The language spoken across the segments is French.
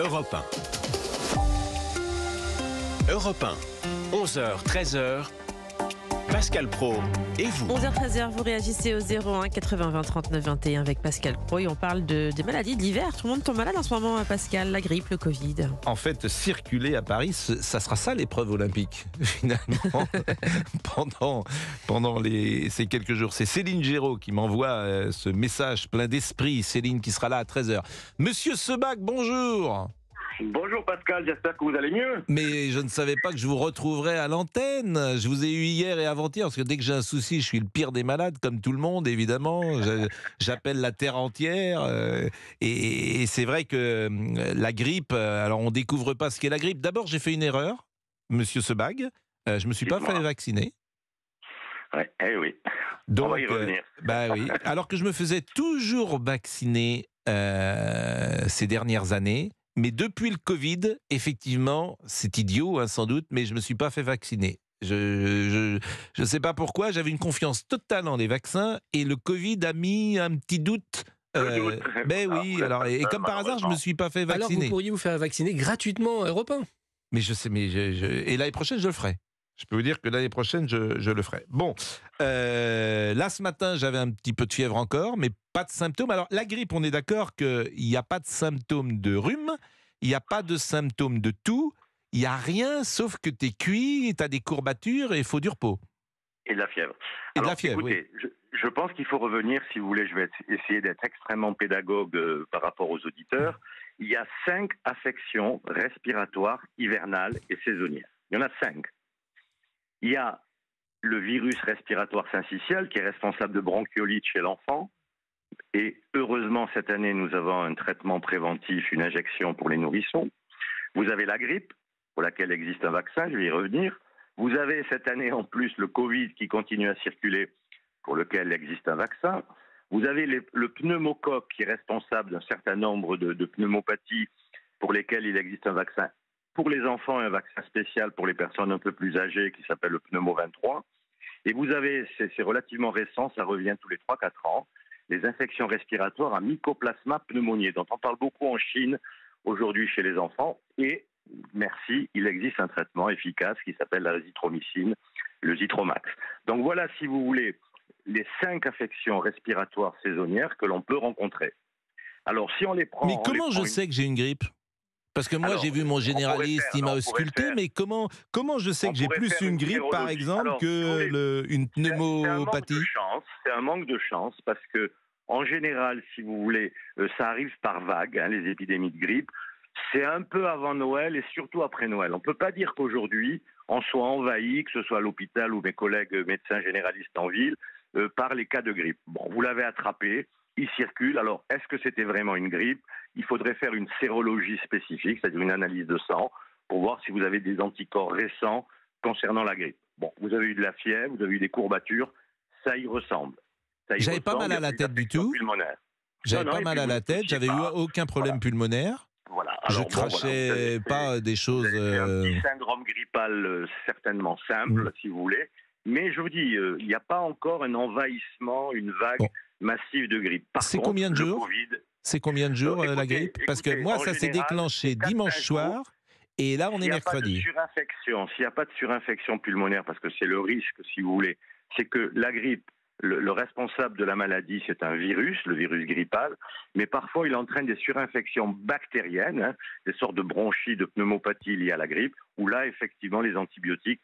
Europe 1. Europe 1. 11h, 13h. Pascal Praud et vous. 11h-13h, vous réagissez au 01 80 20 39 21 avec Pascal Praud et on parle des maladies de l'hiver. Tout le monde tombe malade en ce moment, Pascal, la grippe, le Covid. En fait, circuler à Paris, ça sera ça l'épreuve olympique, finalement, pendant ces quelques jours. C'est Céline Géraud qui m'envoie ce message plein d'esprit. Céline qui sera là à 13h. Monsieur Sebag, bonjour. Bonjour Pascal, j'espère que vous allez mieux. Mais je ne savais pas que je vous retrouverais à l'antenne. Je vous ai eu hier et avant-hier, parce que dès que j'ai un souci, je suis le pire des malades, comme tout le monde, évidemment. J'appelle la terre entière. Et c'est vrai que la grippe, alors on ne découvre pas ce qu'est la grippe. D'abord, j'ai fait une erreur, monsieur Sebag. Je ne me suis pas fait vacciner. Ouais, eh oui, donc, on va y revenir. Oui. Alors que je me faisais toujours vacciner ces dernières années. Mais depuis le Covid, effectivement, c'est idiot, hein, sans doute, mais je ne me suis pas fait vacciner. Je ne sais pas pourquoi, j'avais une confiance totale en les vaccins et le Covid a mis un petit doute. Ben oui, alors, et comme par hasard, je ne me suis pas fait vacciner. Alors vous pourriez vous faire vacciner gratuitement à Europe 1. Mais je sais, et l'année prochaine, je le ferai. Je peux vous dire que l'année prochaine, je le ferai. Bon, là, ce matin, j'avais un petit peu de fièvre encore, mais pas de symptômes. Alors, la grippe, on est d'accord qu'il n'y a pas de symptômes de rhume, il n'y a pas de symptômes de toux, il n'y a rien, sauf que tu es cuit, tu as des courbatures et il faut du repos. Et de la fièvre. Et de la fièvre, écoutez, oui. je pense qu'il faut revenir, si vous voulez, je vais essayer d'être extrêmement pédagogue par rapport aux auditeurs. Il y a 5 affections respiratoires hivernales et saisonnières. Il y en a 5. Il y a le virus respiratoire syncytial qui est responsable de bronchiolite chez l'enfant. Et heureusement, cette année, nous avons un traitement préventif, une injection pour les nourrissons. Vous avez la grippe, pour laquelle existe un vaccin, je vais y revenir. Vous avez cette année en plus le Covid qui continue à circuler, pour lequel existe un vaccin. Vous avez le pneumocoque qui est responsable d'un certain nombre de pneumopathies pour lesquelles il existe un vaccin. Pour les enfants, un vaccin spécial pour les personnes un peu plus âgées qui s'appelle le pneumo 23. Et vous avez, c'est relativement récent, ça revient tous les 3-4 ans, les infections respiratoires à Mycoplasma pneumoniae, dont on parle beaucoup en Chine aujourd'hui chez les enfants. Et merci, il existe un traitement efficace qui s'appelle la zithromycine, le Zitromax. Donc voilà, si vous voulez, les 5 affections respiratoires saisonnières que l'on peut rencontrer. Alors si on les prend... Mais comment je sais que j'ai une grippe ? Parce que moi, j'ai vu mon généraliste, il m'a ausculté, mais comment je sais que j'ai plus une grippe, par exemple, une pneumopathie ? C'est un manque de chance, parce que, en général, si vous voulez, ça arrive par vagues, les épidémies de grippe. C'est un peu avant Noël et surtout après Noël. On ne peut pas dire qu'aujourd'hui, on soit envahi, que ce soit à l'hôpital ou mes collègues médecins généralistes en ville, par les cas de grippe. Bon, vous l'avez attrapé. Il circule. Alors, est-ce que c'était vraiment une grippe ? Il faudrait faire une sérologie spécifique, c'est-à-dire une analyse de sang, pour voir si vous avez des anticorps récents concernant la grippe. Bon, vous avez eu de la fièvre, vous avez eu des courbatures, ça y ressemble. J'avais pas mal à la tête du tout. J'avais pas mal à la tête, j'avais eu aucun problème pulmonaire. Voilà. Alors, je crachais pas des choses... C'est un petit syndrome grippal certainement simple, si vous voulez. Mais je vous dis, il n'y a pas encore un envahissement, une vague massive de grippe. C'est combien de jours ? C'est combien de jours la grippe ? Parce que moi, ça s'est déclenché dimanche soir, et là, on est mercredi. S'il n'y a pas de surinfection pulmonaire, parce que c'est le risque, si vous voulez, c'est que la grippe, le responsable de la maladie, c'est un virus, le virus grippal, mais parfois il entraîne des surinfections bactériennes, des sortes de bronchies, de pneumopathie liées à la grippe, où là, effectivement, les antibiotiques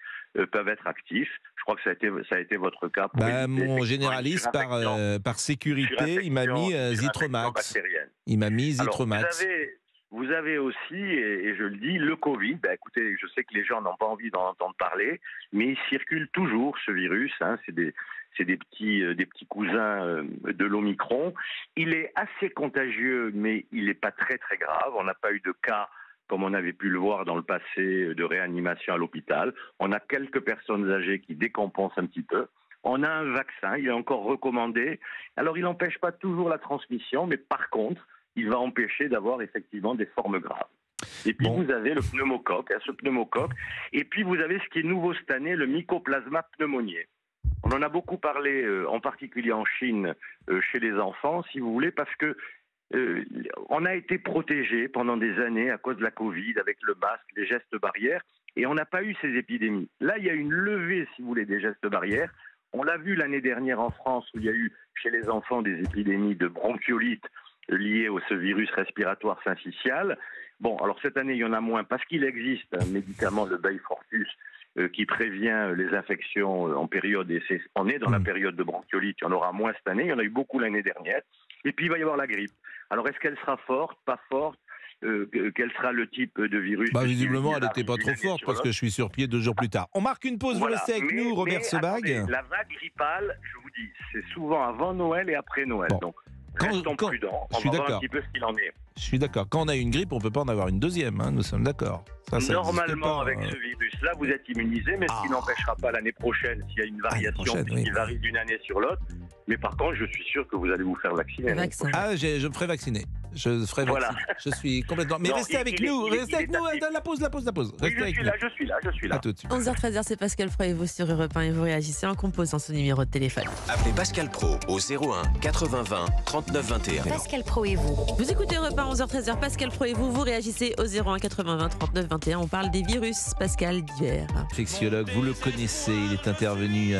peuvent être actifs. Je crois que ça a été votre cas. Mon généraliste, par sécurité, il m'a mis Zitromax. Il m'a mis Zitromax. Vous avez aussi, et je le dis, le Covid. Écoutez, je sais que les gens n'ont pas envie d'en entendre parler, mais il circule toujours, ce virus. C'est des petits cousins de l'Omicron. Il est assez contagieux, mais il n'est pas très très grave. On n'a pas eu de cas, comme on avait pu le voir dans le passé, de réanimation à l'hôpital. On a quelques personnes âgées qui décompensent un petit peu. On a un vaccin, il est encore recommandé. Alors, il n'empêche pas toujours la transmission, mais par contre, il va empêcher d'avoir effectivement des formes graves. Et puis vous avez le pneumocoque, ce pneumocoque. Et puis vous avez ce qui est nouveau cette année, le Mycoplasma pneumoniae. On en a beaucoup parlé, en particulier en Chine, chez les enfants, si vous voulez, parce que On a été protégé pendant des années à cause de la Covid, avec le masque, les gestes barrières, et on n'a pas eu ces épidémies. Là, il y a une levée, si vous voulez, des gestes barrières. On l'a vu l'année dernière en France, où il y a eu chez les enfants des épidémies de bronchiolite liées à ce virus respiratoire syncytial. Bon, alors cette année, il y en a moins parce qu'il existe un médicament, le Beyfortus, qui prévient les infections en période, et on est dans la période de bronchiolite, il y en aura moins cette année, il y en a eu beaucoup l'année dernière. Et puis il va y avoir la grippe. Alors est-ce qu'elle sera forte, pas forte, quel sera le type de virus? Visiblement, elle n'était pas trop forte parce que je suis sur pied 2 jours plus tard. On marque une pause, Voilà. vous restez avec nous, Robert Sebag. Attendez, la vague grippale, je vous dis, c'est souvent avant Noël et après Noël. Bon. Donc restons prudents, on va voir un petit peu ce qu'il en est. Je suis d'accord. Quand on a une grippe, on ne peut pas en avoir une deuxième, nous sommes d'accord. Ça Normalement, avec ce virus-là, vous êtes immunisé, mais ce qui n'empêchera pas l'année prochaine, s'il y a une variation qui varie d'une année sur l'autre. Mais par contre, je suis sûr que vous allez vous faire vacciner. Je me ferai vacciner. Je ferai vacciner. Je suis complètement... Mais restez avec nous, restez avec nous, la pause. Oui, je suis là. À tout de suite. 11h13, c'est Pascal Pro et vous sur Europe 1 et vous réagissez en composant ce numéro de téléphone. Appelez Pascal Pro au 01 80 20 39 21. Pascal Pro et vous. Vous écoutez Europe 1, 11h13, Pascal Pro et vous réagissez au 01 80 20 39 21. On parle des virus, Pascal, d'hiver. Infectiologue, vous le connaissez, il est intervenu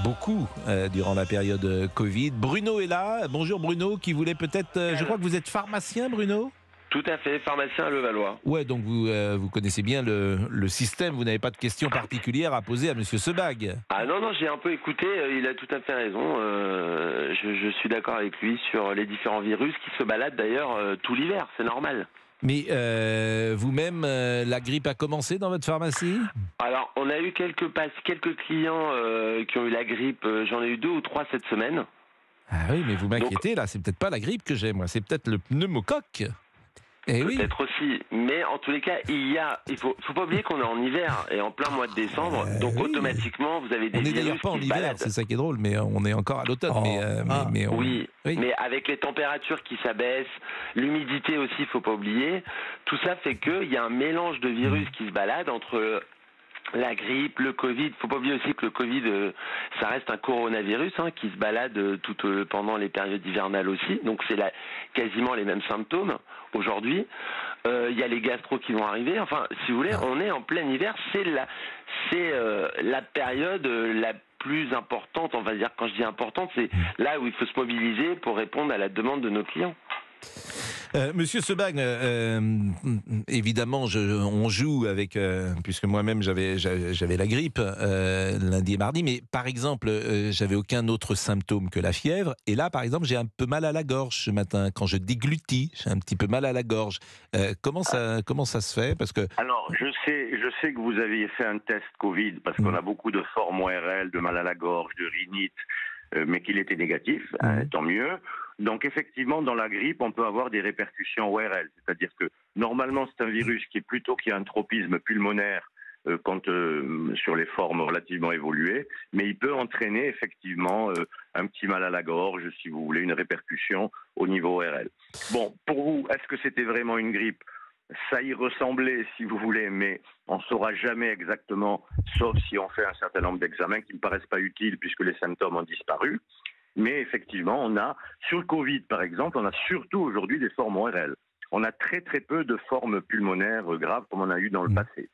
beaucoup durant la période Covid. Bruno est là. Bonjour Bruno, qui voulait peut-être... je crois que vous êtes pharmacien, Bruno ? Tout à fait, pharmacien à Levallois. Ouais, donc vous connaissez bien le système, vous n'avez pas de questions particulières à poser à Monsieur Sebag. Ah non, j'ai un peu écouté, il a tout à fait raison. Je suis d'accord avec lui sur les différents virus qui se baladent d'ailleurs tout l'hiver, c'est normal. Mais vous-même, la grippe a commencé dans votre pharmacie ? Alors, on a eu quelques clients qui ont eu la grippe, j'en ai eu 2 ou 3 cette semaine. Ah oui, mais vous m'inquiétez, là, c'est peut-être pas la grippe que j'ai, moi, c'est peut-être le pneumocoque. Peut-être aussi, mais en tous les cas, il faut pas oublier qu'on est en hiver et en plein mois de décembre, donc automatiquement vous avez des virus qui se baladent. On n'est d'ailleurs pas en hiver, c'est ça qui est drôle, mais on est encore à l'automne. Oui, mais avec les températures qui s'abaissent, l'humidité aussi, il faut pas oublier, tout ça fait qu'il y a un mélange de virus qui se baladent entre la grippe, le Covid. Faut pas oublier aussi que le Covid, ça reste un coronavirus qui se balade pendant les périodes hivernales aussi. Donc c'est quasiment les mêmes symptômes aujourd'hui. Il y a les gastro qui vont arriver. Enfin, si vous voulez, on est en plein hiver. C'est la période la plus importante. On va dire, quand je dis importante, c'est là où il faut se mobiliser pour répondre à la demande de nos clients. Monsieur Sebag, évidemment, on joue avec, puisque moi-même j'avais la grippe lundi et mardi, mais par exemple, j'avais aucun autre symptôme que la fièvre, et là, par exemple, j'ai un peu mal à la gorge ce matin. Quand je déglutis, j'ai un petit peu mal à la gorge. Comment ça se fait? Parce que... Alors, je sais que vous aviez fait un test Covid, parce qu'on a beaucoup de formes ORL, de mal à la gorge, de rhinite, mais qu'il était négatif, tant mieux. Donc effectivement, dans la grippe, on peut avoir des répercussions ORL, c'est-à-dire que normalement c'est un virus qui a un tropisme pulmonaire sur les formes relativement évoluées, mais il peut entraîner effectivement un petit mal à la gorge, si vous voulez, une répercussion au niveau ORL. Bon, pour vous, est-ce que c'était vraiment une grippe ? Ça y ressemblait, si vous voulez, mais on ne saura jamais exactement, sauf si on fait un certain nombre d'examens qui ne me paraissent pas utiles puisque les symptômes ont disparu. Mais effectivement, sur le Covid, par exemple, on a surtout aujourd'hui des formes ORL. On a très très peu de formes pulmonaires graves comme on a eu dans le passé.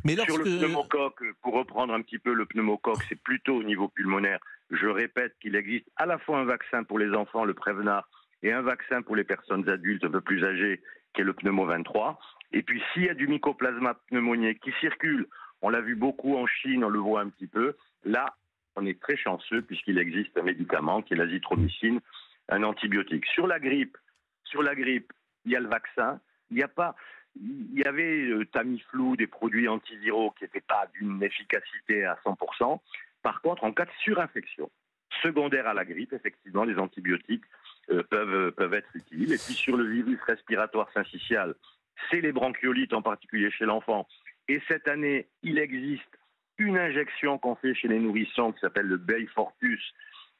Mais Sur le pneumocoque, pour reprendre un petit peu le pneumocoque, c'est plutôt au niveau pulmonaire. Je répète qu'il existe à la fois un vaccin pour les enfants, le Prevnar, et un vaccin pour les personnes adultes un peu plus âgées, qui est le pneumo 23. Et puis s'il y a du mycoplasma pneumoniae qui circule, on l'a vu beaucoup en Chine, on le voit un petit peu, là, on est très chanceux puisqu'il existe un médicament qui est l'azithromycine, un antibiotique. Sur la grippe, il y a le vaccin. Il y avait Tamiflu, des produits antiviraux qui n'étaient pas d'une efficacité à 100%. Par contre, en cas de surinfection secondaire à la grippe, effectivement, les antibiotiques peuvent être utiles. Et puis sur le virus respiratoire syncytial, c'est les bronchiolites, en particulier chez l'enfant. Et cette année, il existe une injection qu'on fait chez les nourrissons qui s'appelle le Beyfortus,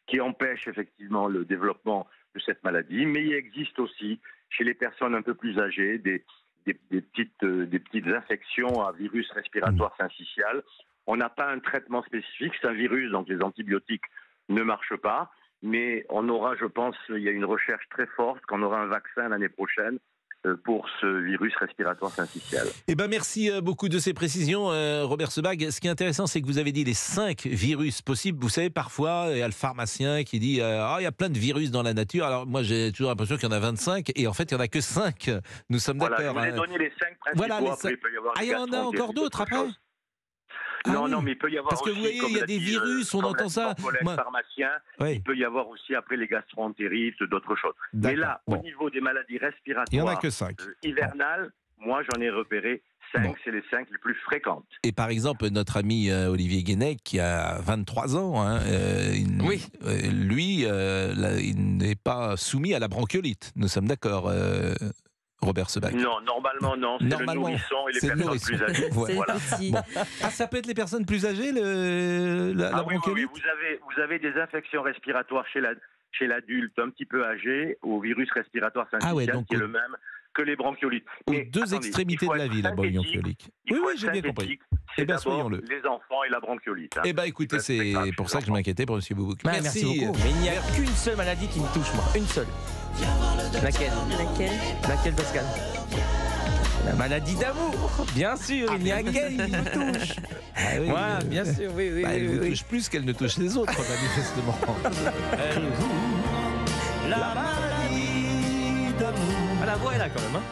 qui empêche effectivement le développement de cette maladie. Mais il existe aussi chez les personnes un peu plus âgées des petites infections à virus respiratoire syncytial. On n'a pas un traitement spécifique, c'est un virus, donc les antibiotiques ne marchent pas. mais on aura, je pense, il y a une recherche très forte qu'on aura un vaccin l'année prochaine pour ce virus respiratoire syncytial. Eh ben merci beaucoup de ces précisions, Robert Sebag. Ce qui est intéressant, c'est que vous avez dit les 5 virus possibles. Vous savez, parfois, il y a le pharmacien qui dit il y a plein de virus dans la nature. Alors moi, j'ai toujours l'impression qu'il y en a 25, et en fait, il n'y en a que 5. Nous sommes d'accord. Je vous ai donné les 5 principaux. Voilà, après, il peut y avoir il y en a encore d'autres après. Non, mais il peut y avoir parce que aussi, vous voyez, il y a des virus, on entend ça. Pharmacien, il peut y avoir aussi après les gastro-entérites, d'autres choses. Mais là, au niveau des maladies respiratoires, il n'y en a que 5. Hivernales, moi j'en ai repéré 5, c'est les 5 les plus fréquentes. Et par exemple, notre ami Olivier Guénec, qui a 23 ans, lui, il n'est pas soumis à la bronchiolite. Nous sommes d'accord, Robert Sebag? Non, normalement non. C'est le nourrisson et les personnes plus âgées. Voilà. Ça peut être les personnes plus âgées, la bronchiolite? Oui. Vous avez des infections respiratoires chez l'adulte un petit peu âgé au virus respiratoire syncytial qui est le même que les bronchiolites. Aux deux extrémités de la vie, la bronchiolite. Oui, j'ai bien compris. C'est d'abord les enfants et la bronchiolite. Eh bien, écoutez, c'est pour ça que je m'inquiétais pour M. Boubouk. Merci beaucoup. Mais il n'y a qu'une seule maladie qui me touche, moi. Une seule. Laquelle, Pascal? La maladie d'amour. Bien sûr, il n'y a qu'elle qui me touche. Bien sûr, oui. Elle vous touche plus qu'elle ne touche les autres, manifestement. La maladie d'amour. La voix est là quand même.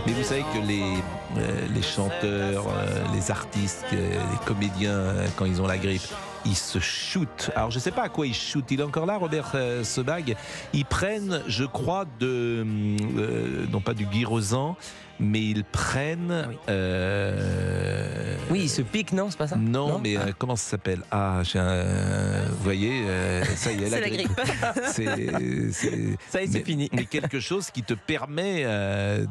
Mais vous savez que les chanteurs, les artistes, les comédiens, quand ils ont la grippe, ils se shootent. Alors je ne sais pas à quoi ils shootent. Il est encore là, Robert Sebag. Ils prennent, je crois, non pas du guirosan, mais ils prennent... Oui, ils se piquent, non? C'est pas ça? Non, mais comment ça s'appelle? Vous voyez, ça y est, la grippe. Ça y est, c'est fini. Mais quelque chose qui te permet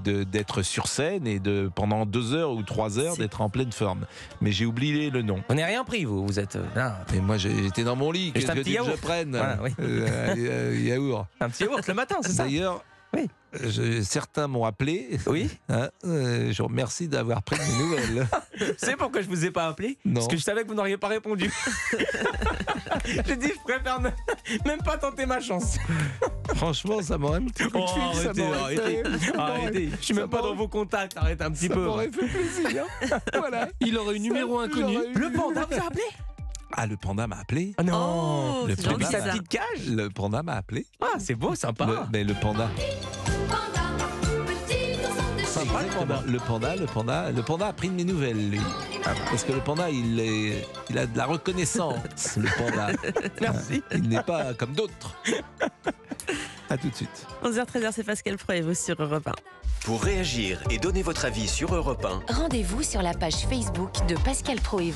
d'être sur scène et pendant 2 heures ou 3 heures d'être en pleine forme. Mais j'ai oublié le nom. On n'est rien pris, vous êtes là. Et moi, j'étais dans mon lit. Qu'est-ce que tu veux que je prenne? Voilà, yaourt. Un petit yaourt le matin, c'est ça? D'ailleurs, certains m'ont appelé. Oui. Je vous remercie d'avoir pris mes nouvelles. C'est pourquoi je vous ai pas appelé? Non. Parce que je savais que vous n'auriez pas répondu. J'ai dit, je préfère même pas tenter ma chance. Franchement, ça m'aurait un petit coup de fil. Arrêtez. Je suis même pas dans vos contacts. Arrête un petit peu. Ça m'aurait fait plaisir. Voilà. Il aurait eu numéro inconnu. Le panda vous a appelé? Ah, le panda m'a appelé. Ah non. Le Depuis panda sa petite cage. Le panda m'a appelé. Ah, c'est beau, sympa. Mais le panda. Sympa, Le panda a pris de mes nouvelles, lui. Parce que le panda, il a de la reconnaissance, le panda. Merci. Il n'est pas comme d'autres. À tout de suite. 11h-13h, c'est Pascal Pro et vous sur Europe 1. Pour réagir et donner votre avis sur Europe 1, rendez-vous sur la page Facebook de Pascal Pro et vous.